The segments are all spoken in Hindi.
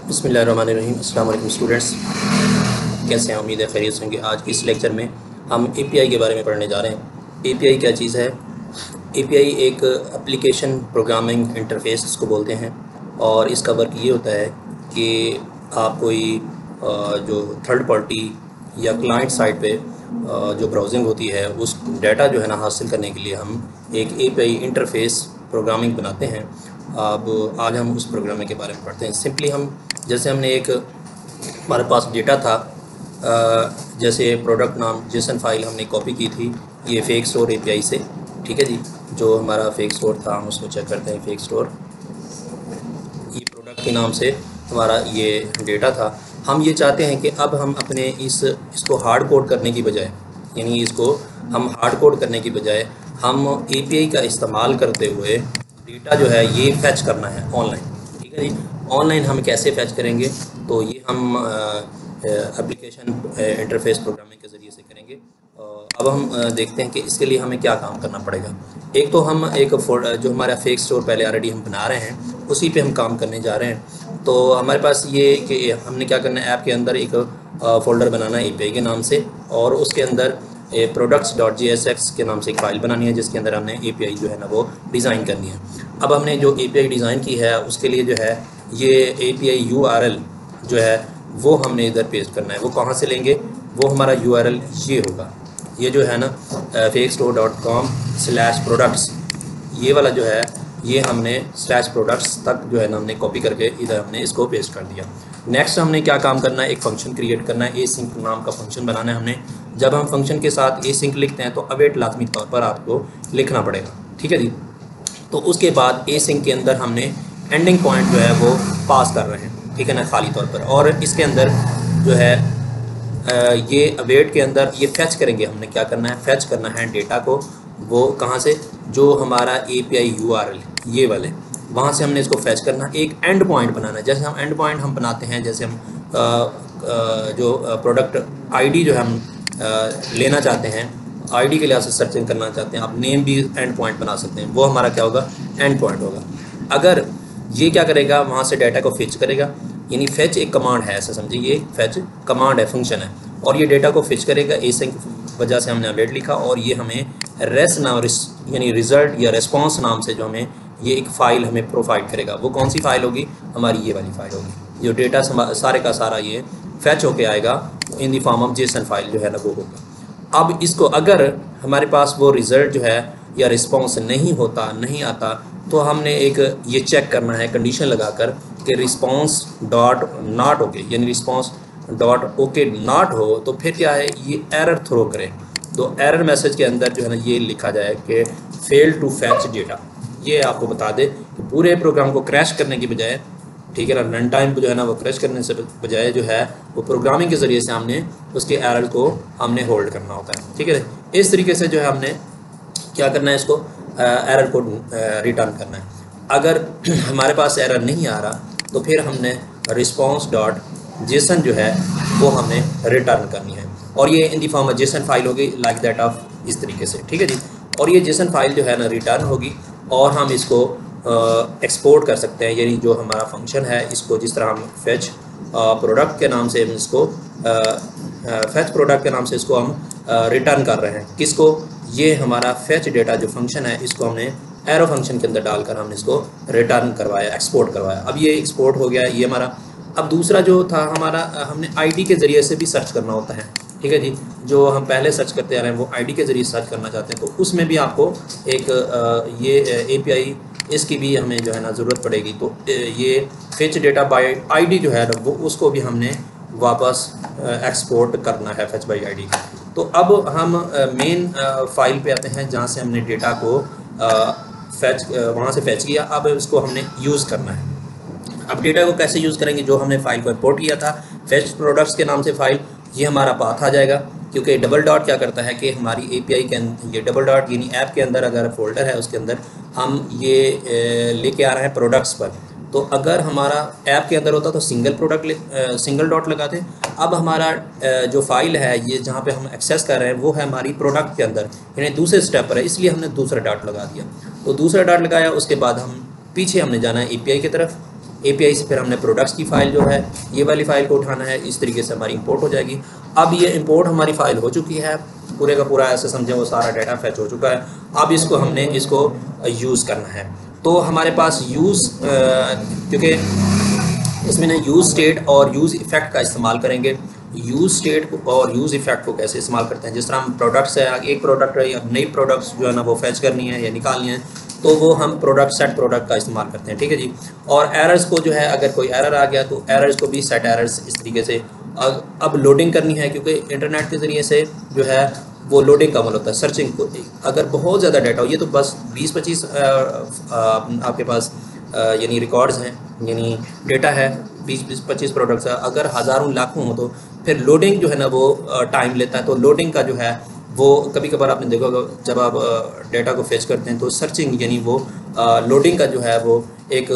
बिस्मिल्लाहिर्रहमानिर्रहीम। अस्सलाम वालेकुम स्टूडेंट्स, कैसे हैं? उम्मीद है खैरियत से होंगे। आज इस लेक्चर में हम एपीआई के बारे में पढ़ने जा रहे हैं। एपीआई क्या चीज़ है? एपीआई एक एप्लीकेशन प्रोग्रामिंग इंटरफेस इसको बोलते हैं, और इसका वर्क ये होता है कि आप कोई जो थर्ड पार्टी या क्लाइंट साइड पे जो ब्राउजिंग होती है उस डाटा जो है ना हासिल करने के लिए हम एक एपीआई इंटरफेस प्रोग्रामिंग बनाते हैं। अब आज हम उस प्रोग्रामिंग के बारे में पढ़ते हैं। सिंपली हम जैसे हमने एक हमारे पास डेटा था, जैसे प्रोडक्ट नाम जेसन फाइल हमने कॉपी की थी ये फेक स्टोर एपीआई से। ठीक है जी, जो हमारा फेक स्टोर था हम उसको चेक करते हैं। फेक स्टोर ये प्रोडक्ट के नाम से हमारा ये डेटा था। हम ये चाहते हैं कि अब हम अपने इसको हार्ड कोड करने की बजाय, यानी इसको हम हार्ड कोड करने की बजाय हम एपीआई का इस्तेमाल करते हुए डेटा जो है ये फैच करना है ऑनलाइन। ठीक है जी, ऑनलाइन हम कैसे फैच करेंगे? तो ये हम एप्लीकेशन इंटरफेस प्रोग्रामिंग के ज़रिए से करेंगे। अब हम देखते हैं कि इसके लिए हमें क्या काम करना पड़ेगा। एक तो हम एक जो हमारा फेक स्टोर पहले ऑलरेडी हम बना रहे हैं उसी पे हम काम करने जा रहे हैं। तो हमारे पास ये कि हमने क्या करना है, ऐप के अंदर एक फ़ोल्डर बनाना है एपीआई के नाम से, और उसके अंदर products.jsx के नाम से एक फ़ाइल बनानी है जिसके अंदर हमने एपीआई जो है ना वो डिज़ाइन करनी है। अब हमने जो एपीआई डिज़ाइन की है उसके लिए जो है ये एपीआई यूआरएल जो है वो हमने इधर पेस्ट करना है। वो कहाँ से लेंगे? वो हमारा यूआरएल ये होगा, ये जो है ना fakestore.com/products, ये वाला जो है ये हमने /products तक जो है ना हमने कॉपी करके इधर हमने इसको पेस्ट कर दिया। नेक्स्ट हमने क्या काम करना है, एक फ़ंक्शन क्रिएट करना है, async नाम का फंक्शन बनाना है हमने। जब हम फंक्शन के साथ async लिखते हैं तो अवेट लाजमी तौर पर आपको लिखना पड़ेगा। ठीक है जी, तो उसके बाद async के अंदर हमने एंडिंग पॉइंट जो है वो पास कर रहे हैं, ठीक है ना, खाली तौर पर। और इसके अंदर जो है ये अवेट के अंदर ये फैच करेंगे। हमने क्या करना है, फैच करना है डेटा को। वो कहाँ से? जो हमारा एपीआई यूआरएल ये वाले, वहाँ से हमने इसको फैच करना। एक एंड पॉइंट बनाना है। जैसे हम एंड पॉइंट हम बनाते हैं, जैसे हम जो प्रोडक्ट आईडी जो है हम लेना चाहते हैं, आईडी के लिए से सर्चिंग करना चाहते हैं, आप नेम भी एंड पॉइंट बना सकते हैं। वो हमारा क्या होगा? एंड पॉइंट होगा। अगर ये क्या करेगा, वहाँ से डाटा को फिच करेगा, यानी फैच एक कमांड है, ऐसा समझिए, ये फैच कमांड है, फंक्शन है, और ये डेटा को फिच करेगा। एसिंक वजह से हमने अवेट लिखा, और ये हमें रेस नाम यानी रिजल्ट या रिस्पॉन्स नाम से जो हमें ये एक फ़ाइल हमें प्रोवाइड करेगा। वो कौन सी फ़ाइल होगी? हमारी ये वाली फ़ाइल होगी। जो डेटा सारे का सारा ये फैच होके आएगा in the form of JSON file जो है ना वो होगा। अब इसको अगर हमारे पास वो रिज़ल्ट जो है या रिस्पॉन्स नहीं आता, तो हमने एक ये चेक करना है कंडीशन लगाकर कि रिस्पॉन्स डॉट नॉट ओके, यानी रिस्पॉन्स डॉट ओके नॉट हो तो फिर क्या है, ये एरर थ्रो करे। तो एरर मैसेज के अंदर जो है ना ये लिखा जाए कि फेल टू फैच डेटा। ये आपको बता दे कि पूरे प्रोग्राम को क्रैश करने की बजाय, ठीक है ना, रन टाइम को जो है ना वो क्रैश करने से बजाय जो है वो प्रोग्रामिंग के ज़रिए से हमने उसके एरर को हमने होल्ड करना होता है। ठीक है, इस तरीके से जो है हमने क्या करना है, इसको एरर को रिटर्न करना है। अगर हमारे पास एरर नहीं आ रहा तो फिर हमने रिस्पॉन्स डॉट जेसन जो है वो हमने रिटर्न करनी है, और ये इन दी फॉर्म जेसन फाइल होगी लाइक दैट ऑफ, इस तरीके से। ठीक है जी, और ये जेसन फाइल जो है ना रिटर्न होगी, और हम इसको एक्सपोर्ट कर सकते हैं। यानी जो हमारा फंक्शन है इसको जिस तरह हम फैच प्रोडक्ट के नाम से हम इसको फैच प्रोडक्ट के नाम से इसको हम रिटर्न कर रहे हैं। किसको? ये हमारा फैच डेटा जो फंक्शन है इसको हमने एरो फंक्शन के अंदर डालकर हमने इसको रिटर्न करवाया, एक्सपोर्ट करवाया। अब ये एक्सपोर्ट हो गया ये हमारा। अब दूसरा जो था हमारा, हमने आईडी के ज़रिए से भी सर्च करना होता है। ठीक है जी, जो हम पहले सर्च करते आ रहे हैं वो आईडी के ज़रिए सर्च करना चाहते हैं, तो उसमें भी आपको एक ये एपीआई इसकी भी हमें जो है ना ज़रूरत पड़ेगी। तो ये फेच डेटा बाय आईडी जो है ना वो उसको भी हमने वापस एक्सपोर्ट करना है, फेच बाय आईडी। तो अब हम मेन फाइल पे आते हैं जहाँ से हमने डेटा को वहाँ से फैच किया। अब इसको हमने यूज़ करना है। अब डेटा को कैसे यूज़ करेंगे? जो हमने फ़ाइल को इंपोर्ट किया था फेच प्रोडक्ट्स के नाम से फ़ाइल, ये हमारा पाथ आ जाएगा, क्योंकि डबल डॉट क्या करता है कि हमारी एपीआई के अंदर ये डबल डॉट यानी ऐप के अंदर अगर फोल्डर है उसके अंदर हम ये लेके आ रहे हैं प्रोडक्ट्स पर। तो अगर हमारा ऐप के अंदर होता तो सिंगल डॉट लगाते। अब हमारा जो फाइल है ये जहाँ पे हम एक्सेस कर रहे हैं वो है हमारी प्रोडक्ट के अंदर, यानी दूसरे स्टेप पर है, इसलिए हमने दूसरा डॉट लगा दिया। तो दूसरा डॉट लगाया, उसके बाद हम पीछे हमने जाना है एपीआई की तरफ। API से फिर हमने प्रोडक्ट्स की फ़ाइल जो है ये वाली फ़ाइल को उठाना है, इस तरीके से हमारी इंपोर्ट हो जाएगी। अब ये इंपोर्ट हमारी फ़ाइल हो चुकी है, पूरे का पूरा ऐसे समझें वो सारा डाटा फैच हो चुका है। अब इसको हमने इसको यूज़ करना है। तो हमारे पास क्योंकि इसमें ना यूज़ स्टेट और यूज़ इफ़ेक्ट का इस्तेमाल करेंगे। यूज़ स्टेट और यूज़ इफ़ेक्ट को कैसे इस्तेमाल करते हैं, जिस तरह हम प्रोडक्ट्स है, एक प्रोडक्ट है या नई प्रोडक्ट्स जो है ना वो फैच करनी है या निकालनी है, तो वो हम प्रोडक्ट सेट प्रोडक्ट का इस्तेमाल करते हैं, ठीक है जी। और एरर्स को जो है, अगर कोई एरर आ गया तो एरर्स को भी सेट एरर्स इस तरीके से अब लोडिंग करनी है, क्योंकि इंटरनेट के ज़रिए से जो है वो लोडिंग का अमल होता है। सर्चिंग को अगर बहुत ज़्यादा डाटा हो, ये तो बस 20-25 आपके पास यानी रिकॉर्ड्स हैं, यानी डेटा है 20-25 प्रोडक्ट्स है, अगर हज़ारों लाखों हो तो फिर लोडिंग जो है ना वो टाइम लेता है। तो लोडिंग का जो है वो कभी कभार आपने देखा होगा, जब आप डेटा को फेच करते हैं तो सर्चिंग यानी वो लोडिंग का जो है वो एक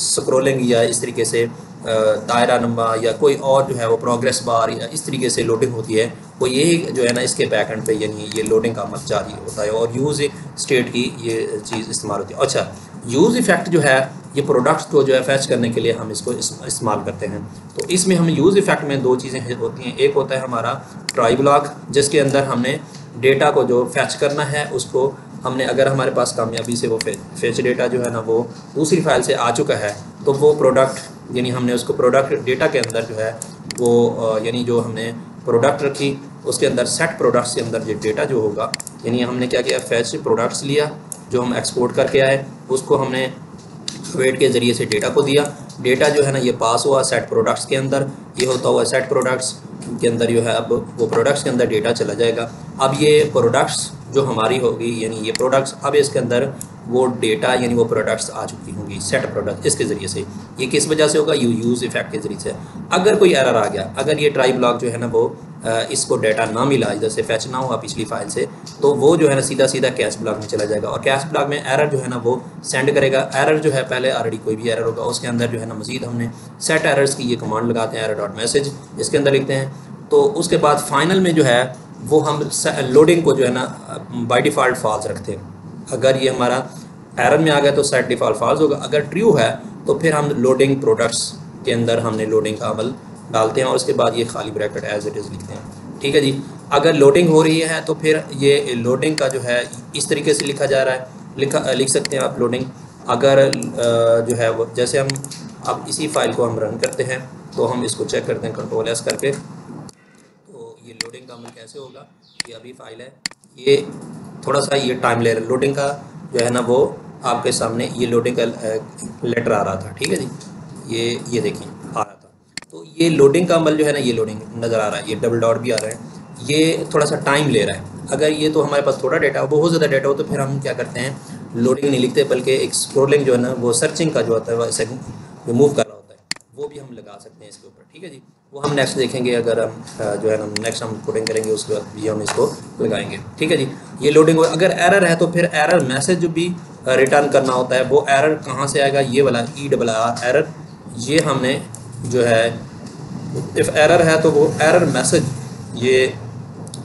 स्क्रोलिंग या इस तरीके से दायरा नंबर या कोई और जो है वो प्रोग्रेस बार या इस तरीके से लोडिंग होती है, वो यही जो है ना इसके बैक एंड पे यानी ये लोडिंग का अमल जारी होता है और यूज़ स्टेट की ये चीज़ इस्तेमाल होती है। अच्छा, यूज़ इफ़ेक्ट जो है ये प्रोडक्ट्स को जो है फैच करने के लिए हम इसको इस्तेमाल करते हैं। तो इसमें हम यूज़ इफ़ेक्ट में दो चीज़ें होती हैं। एक होता है हमारा ट्राई ब्लॉक, जिसके अंदर हमने डेटा को जो फैच करना है उसको हमने, अगर हमारे पास कामयाबी से वो फेच डेटा जो है ना वो दूसरी फाइल से आ चुका है, तो वो प्रोडक्ट यानी हमने उसको प्रोडक्ट डेटा के अंदर जो है वो यानी जो हमने प्रोडक्ट रखी उसके अंदर सेट प्रोडक्ट्स के अंदर ये डेटा जो होगा, यानी हमने क्या किया, फैच प्रोडक्ट्स लिया जो हम एक्सपोर्ट करके आए, उसको हमने वेट के ज़रिए से डेटा को दिया। डेटा जो है ना ये पास हुआ सेट प्रोडक्ट्स के अंदर, ये होता हुआ सेट प्रोडक्ट्स के अंदर जो है अब वो प्रोडक्ट्स के अंदर डेटा चला जाएगा। अब ये प्रोडक्ट्स जो हमारी होगी यानी ये प्रोडक्ट्स, अब इसके अंदर वो डेटा यानी वो प्रोडक्ट्स आ चुकी होंगी सेट प्रोडक्ट, इसके ज़रिए से। ये किस वजह से होगा, यूज़ इफ़ेक्ट के ज़रिए से। अगर कोई एरर आ गया, अगर ये ट्राई ब्लॉक जो है ना वो इसको डाटा ना मिला, इधर से फैच ना हुआ पिछली फाइल से, तो वो जो है ना सीधा सीधा कैश ब्लॉक में चला जाएगा और कैश ब्लॉक में एरर जो है ना वो सेंड करेगा। एरर जो है पहले ऑलरेडी कोई भी एरर होगा उसके अंदर जो है ना मज़ीद हमने सेट एरर्स की ये कमांड लगाते हैं, error.message इसके अंदर लिखते हैं। तो उसके बाद फाइनल में जो है वो हम लोडिंग को जो है ना बाय डिफ़ॉल्ट फॉल्स रखते हैं। अगर ये हमारा एरर में आ गया तो सेट डिफ़ॉल्ट फॉल्स होगा, अगर ट्रू है तो फिर हम लोडिंग प्रोडक्ट्स के अंदर हमने लोडिंग का अमल डालते हैं और उसके बाद ये खाली ब्रैकेट एज इट इज़ लिखते हैं, ठीक है जी। अगर लोडिंग हो रही है तो फिर ये लोडिंग का जो है इस तरीके से लिखा जा रहा है, लिख सकते हैं आप लोडिंग। अगर जो है वो जैसे हम अब इसी फाइल को हम रन करते हैं तो हम इसको चेक करते हैं Ctrl+S करके, तो ये लोडिंग का अमल कैसे होगा। ये अभी फाइल है, ये थोड़ा सा ये टाइम ले रहा है लोडिंग का जो है ना, वो आपके सामने ये लोडिंग का लेटर आ रहा था, ठीक है जी। ये देखिए आ रहा था, तो ये लोडिंग का अमल जो है ना, ये लोडिंग नज़र आ रहा है, ये डबल डॉट भी आ रहा है, ये थोड़ा सा टाइम ले रहा है। अगर ये तो हमारे पास थोड़ा डेटा हो, बहुत ज़्यादा डेटा हो, तो फिर हम क्या करते हैं, लोडिंग नहीं लिखते बल्कि एक स्क्रोलिंग जो है ना वो सर्चिंग का जो होता है वो ऐसे रिमूव कर रहा होता है, वो भी हम लगा सकते हैं इसके ऊपर, ठीक है जी। वो हम नेक्स्ट देखेंगे, अगर हम जो है ना नेक्स्ट हम कोडिंग करेंगे उसके बाद भी हम इसको लगाएंगे, ठीक है जी। ये लोडिंग, अगर एरर है तो फिर एरर मैसेज जो भी रिटर्न करना होता है वो एरर कहाँ से आएगा, ये वाला ERR एरर, ये हमने जो है इफ़ एरर है तो वो एरर मैसेज, ये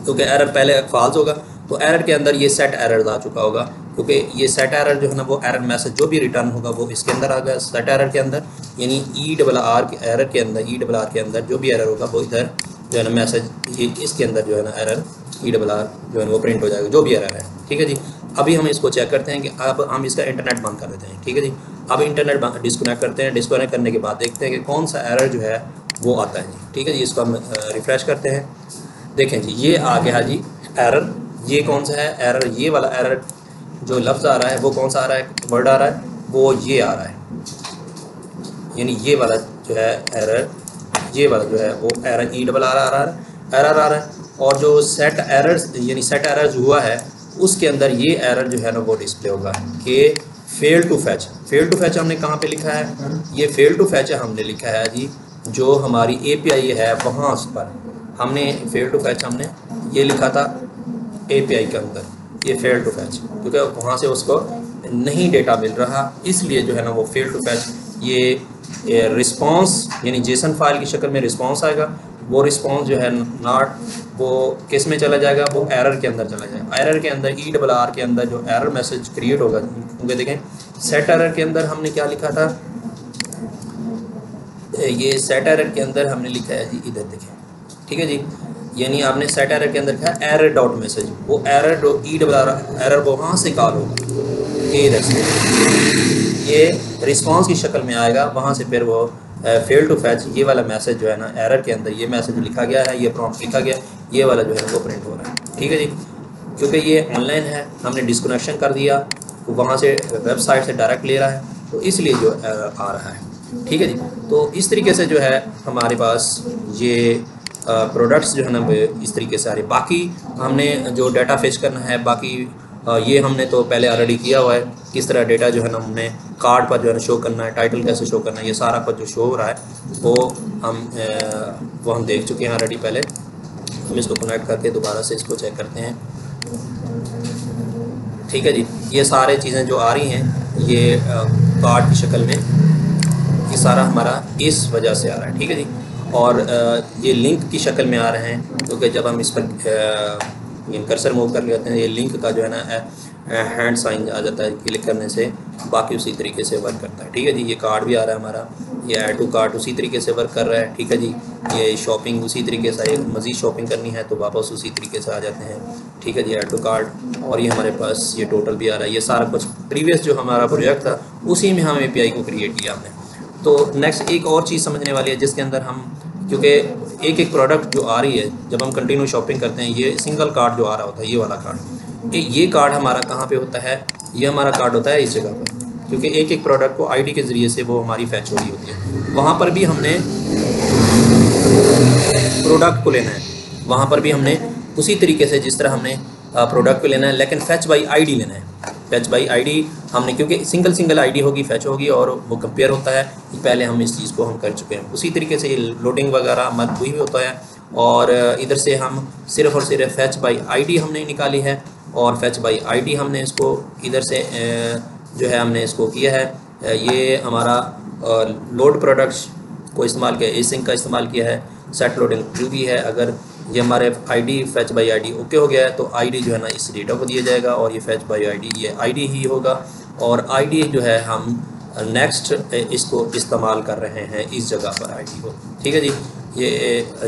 क्योंकि एरर पहले फॉल्स होगा तो एरर के अंदर ये सेट एरर आ चुका होगा, क्योंकि ये सेट एरर जो है ना वो एरर मैसेज जो भी रिटर्न होगा वो इसके अंदर आ गया सेट एरर के अंदर, यानी ERR के एरर के अंदर, ERR के अंदर जो भी एरर होगा वो इधर जो है ना मैसेज ये इसके अंदर जो है ना एरर ERR जो है ना वो प्रिंट हो जाएगा, जो भी एरर है, ठीक है जी। अभी हम इसको चेक करते हैं कि अब हम इसका इंटरनेट बंद कर देते हैं, ठीक है जी। अब इंटरनेट डिस्कनेक्ट करते हैं, डिस्कनेक्ट करने के बाद देखते हैं कि कौन सा एरर जो है वो आता है जी, ठीक है जी। इसको हम रिफ़्रेश करते हैं, देखें जी ये आ गया जी एरर। ये कौन सा है एरर, ये वाला एरर जो लफ्ज़ आ रहा है वो कौन सा आ रहा है, वर्ड आ रहा है, वो ये आ रहा है, यानी ये वाला जो है एरर, ये वाला जो है वो एरर ERR आ रहा है। और जो सेट एरर्स यानी सेट एरर्स हुआ है उसके अंदर ये एरर जो है ना वो डिस्प्ले होगा कि fail to fetch. Fail to fetch हमने कहाँ पे लिखा है, ये फेल टू फैच हमने लिखा है जी जो हमारी API है वहाँ पर हमने फेल टू फैच हमने ये लिखा था API के अंदर, ये फेल टू फैच, क्योंकि वहाँ से उसको नहीं डेटा मिल रहा, इसलिए जो है ना वो फेल टू फैच, ये रिस्पॉन्स यानी जेसन फाइल की शक्ल में रिस्पॉन्स आएगा, वो रिस्पॉन्स जो है नॉट वो किस में चला जाएगा, वो एरर के अंदर चला जाएगा। एरर के अंदर ERR के अंदर जो एरर मैसेज क्रिएट होगा, क्योंकि देखें सेट एरर के अंदर हमने क्या लिखा था, ये सेट एरर के अंदर हमने लिखा है जी, इधर देखें, ठीक है जी, यानी आपने सेट एरर के अंदर लिखा है एरर डॉट मैसेज, वो एरर डॉट एरर वहाँ से कॉल होगा, ये इधर से ये रिस्पांस की शक्ल में आएगा, वहाँ से फिर वो फेल टू फैच ये वाला मैसेज जो है ना एरर के अंदर ये मैसेज लिखा गया है, ये प्रॉम्प्ट लिखा गया, ये वाला जो है वो प्रिंट हो रहा है, ठीक है जी। क्योंकि ये ऑनलाइन है, हमने डिस्कनेक्शन कर दिया, तो वहाँ से वेबसाइट से डायरेक्ट ले रहा है, तो इसलिए जो एरर आ रहा है, ठीक है जी। तो इस तरीके से जो है हमारे पास ये प्रोडक्ट्स जो है ना वो इस तरीके से आ रही। बाकी हमने जो डाटा फेच करना है, बाकी ये हमने तो पहले ऑलरेडी किया हुआ है, किस तरह डेटा जो है ना हमने कार्ड पर जो है ना शो करना है, टाइटल कैसे शो करना है, ये सारा कुछ जो शो हो रहा है वो हम देख चुके हैं ऑलरेडी पहले। हम इसको कनेक्ट करके दोबारा से इसको चेक करते हैं, ठीक है जी। ये सारे चीज़ें जो आ रही हैं ये कार्ड की शक्ल में, ये सारा हमारा इस वजह से आ रहा है, ठीक है जी। और ये लिंक की शक्ल में आ रहे हैं, क्योंकि जब हम इस पर कर्सर मूव कर लेते हैं, ये लिंक का जो है ना हैंड साइन आ जाता है, क्लिक करने से बाकी उसी तरीके से वर्क करता है, ठीक है जी। ये कार्ड भी आ रहा है हमारा, ये ऐड टू कार्ट उसी तरीके से वर्क कर रहा है, ठीक है जी। ये शॉपिंग उसी तरीके से, मज़ीद शॉपिंग करनी है तो वापस उसी तरीके से आ जाते हैं, ठीक है जी, ऐड टू कार्ट। और ये हमारे पास ये टोटल भी आ रहा है, ये सारा कुछ प्रीवियस जो हमारा प्रोजेक्ट था उसी में हम API को क्रिएट किया हमने। तो नेक्स्ट एक और चीज़ समझने वाली है, जिसके अंदर हम, क्योंकि एक एक प्रोडक्ट जो आ रही है जब हम कंटिन्यू शॉपिंग करते हैं, ये सिंगल कार्ड जो आ रहा होता है, ये वाला कार्ड, ये कार्ड हमारा कहाँ पे होता है, ये हमारा कार्ड होता है इस जगह पर, क्योंकि एक एक प्रोडक्ट को ID के ज़रिए से वो हमारी फैच हो रही होती है। वहाँ पर भी हमने प्रोडक्ट को लेना है, वहाँ पर भी हमने उसी तरीके से जिस तरह हमने प्रोडक्ट को लेना है, लेकिन फैच बाई ID लेना है। फैच बाई ID हमने, क्योंकि सिंगल ID होगी, फैच होगी और वो कंपेयर होता है, पहले हम इस चीज़ को हम कर चुके हैं। उसी तरीके से लोडिंग वगैरह मत हुई भी होता है, और इधर से हम सिर्फ़ और सिर्फ फैच बाई ID हमने निकाली है, और फैच बाई ID हमने इसको इधर से जो है हमने इसको किया है। ये हमारा लोड प्रोडक्ट्स को इस्तेमाल किया, एसिंक का इस्तेमाल किया है, सेट लोडिंग ट्रू भी है। अगर ये हमारे ID fetch by ID okay हो गया है तो ID जो है ना इस डेटा को दिया जाएगा, और ये फैच बाई ID ये ID ही होगा, और ID जो है हम नेक्स्ट इसको इस्तेमाल कर रहे हैं इस जगह पर ID को, ठीक है जी।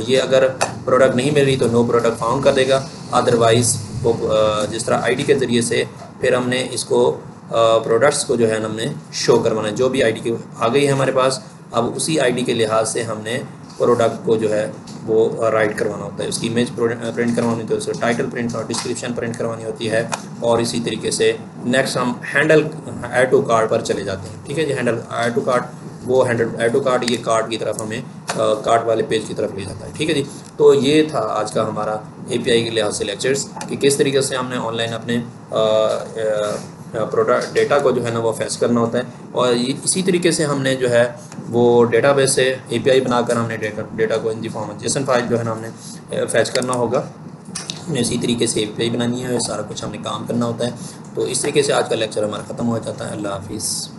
ये अगर प्रोडक्ट नहीं मिल रही तो नो प्रोडक्ट फाउंड कर देगा, अदरवाइज़ वो जिस तरह ID के ज़रिए से फिर हमने इसको प्रोडक्ट्स को जो है हमने शो करवाना है। जो भी ID की आ गई है हमारे पास, अब उसी ID के लिहाज से हमने प्रोडक्ट को जो है वो राइट करवाना होता है, उसकी इमेज प्रिंट करवानी होती है, उसका टाइटल प्रिंट और डिस्क्रिप्शन प्रिंट करवानी होती है, और इसी तरीके से नेक्स्ट हम हैंडल ऐड टू कार्ट पर चले जाते हैं, ठीक है जी। हैंडल ऐड टू कार्ट, वो हैंडल ऐड टू कार्ट ये कार्ट की तरफ हमें कार्ट वाले पेज की तरफ ले जाता है, ठीक है जी। तो ये था आज का हमारा API के लिहाज से लेक्चर्स, कि किस तरीके से हमने ऑनलाइन अपने प्रोडक्ट डेटा को जो है ना वो फैच करना होता है, और इसी तरीके से हमने जो है वो डेटाबेस से API बनाकर हमने डेटा को in the form JSON file जो है ना हमने फैच करना होगा, हमने इसी तरीके से API बनानी है, सारा कुछ हमने काम करना होता है। तो इस तरीके से आज का लेक्चर हमारा ख़त्म हो जाता है। अल्लाह हाफिज़।